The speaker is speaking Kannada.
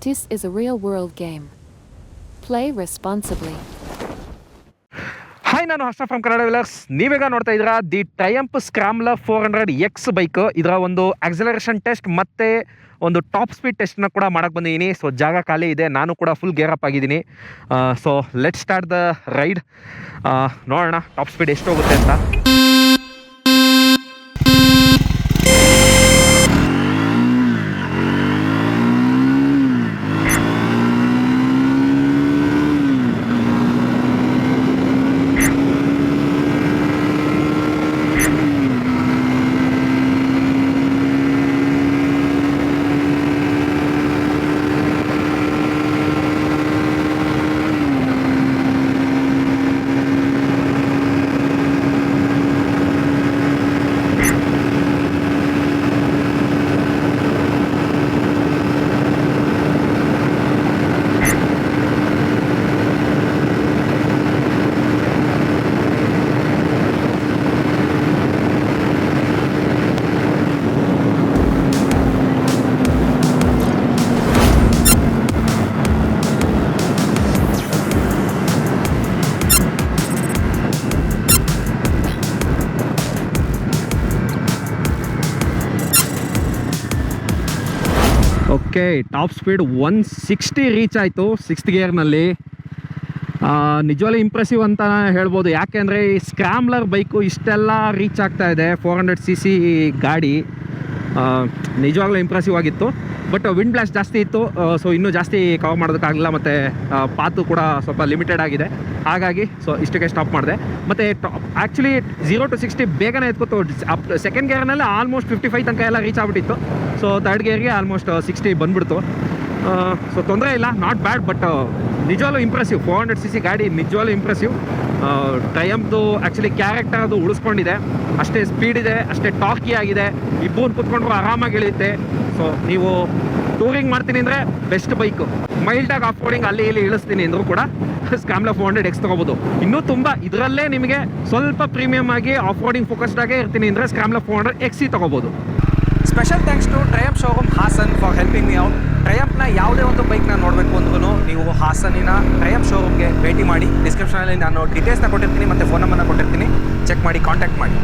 This is a real-world game. Play responsibly. Hi, ನಾನು ಹರ್ಷ ಫ್ರಮ್ ಕನ್ನಡ ವಿಲರ್ಸ್. ನೀವೀಗ ನೋಡ್ತಾ ಇದ್ದೀರಾ ದಿ ಟ್ರಯಂಪ್ ಸ್ಕ್ರಾಮ್ಲರ್ 400X ಬೈಕ್. ಇದರ ಒಂದು ಆಕ್ಸಲರೇಷನ್ ಟೆಸ್ಟ್ ಮತ್ತು ಒಂದು ಟಾಪ್ ಸ್ಪೀಡ್ ಟೆಸ್ಟ್ನ ಕೂಡ ಮಾಡಕ್ಕೆ ಬಂದಿದ್ದೀನಿ. ಸೊ ಜಾಗ ಖಾಲಿ ಇದೆ, ನಾನು ಕೂಡ ಫುಲ್ ಗೇರ್ ಅಪ್ ಆಗಿದ್ದೀನಿ. So let start the ride. ನೋಡೋಣ ಟಾಪ್ ಸ್ಪೀಡ್ ಎಷ್ಟು ಹೋಗುತ್ತೆ ಅಂತ. ಓಕೆ, ಟಾಪ್ ಸ್ಪೀಡ್ 160 ರೀಚ್ ಆಯಿತು 6th ಗೇರ್ನಲ್ಲಿ. ನಿಜವಾಗ್ಲೂ ಇಂಪ್ರೆಸಿವ್ ಅಂತ ಹೇಳ್ಬೋದು. ಯಾಕೆಂದರೆ ಈ ಸ್ಕ್ರಾಮ್ಲರ್ ಬೈಕು ಇಷ್ಟೆಲ್ಲ ರೀಚ್ ಆಗ್ತಾ ಇದೆ. 400cc ಗಾಡಿ ನಿಜವಾಗ್ಲೂ ಇಂಪ್ರೆಸಿವ್ ಆಗಿತ್ತು. ಬಟ್ ವಿಂಡ್ ಬ್ಲಾಸ್ಟ್ ಜಾಸ್ತಿ ಇತ್ತು, ಸೊ ಇನ್ನೂ ಜಾಸ್ತಿ ಕವರ್ ಮಾಡೋದಕ್ಕಾಗಲಿಲ್ಲ. ಮತ್ತು ಪಾತು ಕೂಡ ಸ್ವಲ್ಪ ಲಿಮಿಟೆಡ್ ಆಗಿದೆ, ಹಾಗಾಗಿ ಸೊ ಇಷ್ಟಕ್ಕೆ ಸ್ಟಾಪ್ ಮಾಡಿದೆ. ಮತ್ತು ಆ್ಯಕ್ಚುಲಿ 0 to 60 ಬೇಗನೆ ಎತ್ಕೊತು. ಸೆಕೆಂಡ್ ಗೇರ್ನಲ್ಲಿ ಆಲ್ಮೋಸ್ಟ್ 55 ತನಕ ಎಲ್ಲ ರೀಚ್ ಆಗಿಬಿಟ್ಟಿತ್ತು. ಸೊ ಥರ್ಡ್ ಗೇರ್ಗೆ ಆಲ್ಮೋಸ್ಟ್ 60 ಬಂದುಬಿಡ್ತು. ಸೊ ತೊಂದರೆ ಇಲ್ಲ, ನಾಟ್ ಬ್ಯಾಡ್. ಬಟ್ ನಿಜವಾಗ್ಲೂ ಇಂಪ್ರೆಸಿವ್. 400cc ಗಾಡಿ ನಿಜವಾಗ್ಲೂ ಇಂಪ್ರೆಸಿವ್. ಟ್ರಯಂಪ್ದು ಆ್ಯಕ್ಚುಲಿ ಕ್ಯಾರೆಕ್ಟರ್ ಅದು ಉಳಿಸ್ಕೊಂಡಿದೆ. ಅಷ್ಟೇ ಸ್ಪೀಡ್ ಇದೆ, ಅಷ್ಟೇ ಟಾಕಿ ಆಗಿದೆ. ಇಬ್ಬರು ಕೂತ್ಕೊಂಡ್ರು ಆರಾಮಾಗಿ ಇಳಿಯುತ್ತೆ. ಸೊ ನೀವು ಟೂರಿಂಗ್ ಮಾಡ್ತೀನಿ ಅಂದರೆ ಬೆಸ್ಟ್ ಬೈಕು. ಮೈಲ್ಡಾಗಿ ಆಫ್ ರೋಡಿಂಗ್ ಅಲ್ಲಿ ಇಲ್ಲಿ ಇಳಿಸ್ತೀನಿ ಅಂದರೂ ಕೂಡ ಸ್ಕ್ರಾಮ್ಲರ್ 400X ತೊಗೋಬೋದು. ಇನ್ನೂ ತುಂಬ ಇದರಲ್ಲೇ ನಿಮಗೆ ಸ್ವಲ್ಪ ಪ್ರೀಮಿಯಮ್ ಆಗಿ ಆಫ್ ರೋಡಿಂಗ್ ಫೋಕಸ್ಡಾಗೇ ಇರ್ತೀನಿ ಅಂದರೆ ಸ್ಕ್ರಾಮ್ಲರ್ 400XC ತೊಗೋಬೋದು. Special thanks to Triumph showroom Hassan for helping me out. ಟ್ರಯಂಪ್ನ ಯಾವುದೇ ಒಂದು ಬೈಕ್ನ ನೋಡಬೇಕು ಅಂದ್ರೂ ನೀವು ಹಾಸನಿನ ಟ್ರಯಂಪ್ ಶೋರೂಮ್ಗೆ ಭೇಟಿ ಮಾಡಿ. ಡಿಸ್ಕ್ರಿಪ್ಷನಲ್ಲಿ ನಾನು ಡೀಟೇಲ್ಸ್ನ ಕೊಟ್ಟಿರ್ತೀನಿ ಮತ್ತು ಫೋನ್ ನಂಬರ್ನ ಕೊಟ್ಟಿರ್ತೀನಿ. ಚೆಕ್ ಮಾಡಿ, ಕಾಂಟ್ಯಾಕ್ಟ್ ಮಾಡಿ.